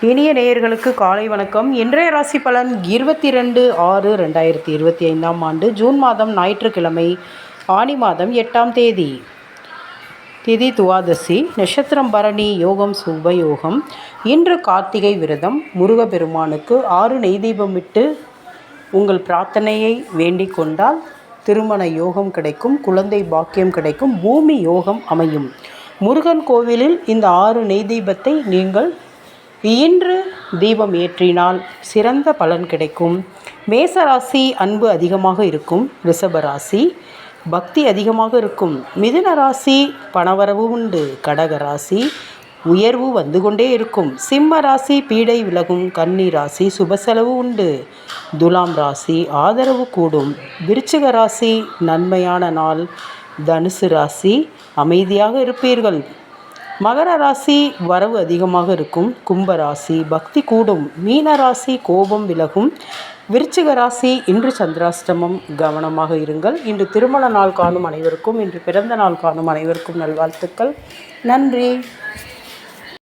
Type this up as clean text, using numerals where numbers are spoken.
இனிய நேயர்களுக்கு காலை வணக்கம். இன்றைய ராசி பலன் 22/6/2025 ஆண்டு ஜூன் மாதம் ஞாயிற்றுக்கிழமை ஆனி மாதம் 8ஆம் தேதி. திதி துவாதசி, நட்சத்திரம் பரணி, யோகம் சுபயோகம். இன்று கார்த்திகை விரதம். முருகப்பெருமானுக்கு 6 நெய் தீபம் விட்டு உங்கள் பிரார்த்தனையை வேண்டிக் கொண்டால் திருமண யோகம் கிடைக்கும், குழந்தை பாக்கியம் கிடைக்கும், பூமி யோகம் அமையும். முருகன் கோவிலில் இந்த 6 நெய் தீபத்தை நீங்கள் இன்று தீபம் ஏற்றினால் சிறந்த பலன் கிடைக்கும். மேசராசி அன்பு அதிகமாக இருக்கும். ரிஷபராசி பக்தி அதிகமாக இருக்கும். மிதுன ராசி பணவரவு உண்டு. கடக ராசி உயர்வு வந்து கொண்டே இருக்கும். சிம்ம ராசி பீடை விலகும். கன்னி ராசி சுப செலவு உண்டு. துலாம் ராசி ஆதரவு கூடும். விருச்சிக ராசி நன்மையான நாள். தனுசு ராசி அமைதியாக இருப்பீர்கள். மகர ராசி வரவு அதிகமாக இருக்கும். கும்பராசி பக்தி கூடும். மீன ராசி கோபம் விலகும். விருச்சிக ராசி இன்று சந்திராஷ்டமம், கவனமாக இருங்கள். இன்று திருமண நாள் காணும் அனைவருக்கும், இன்று பிறந்த நாள் காணும் அனைவருக்கும் நல்வாழ்த்துக்கள். நன்றி.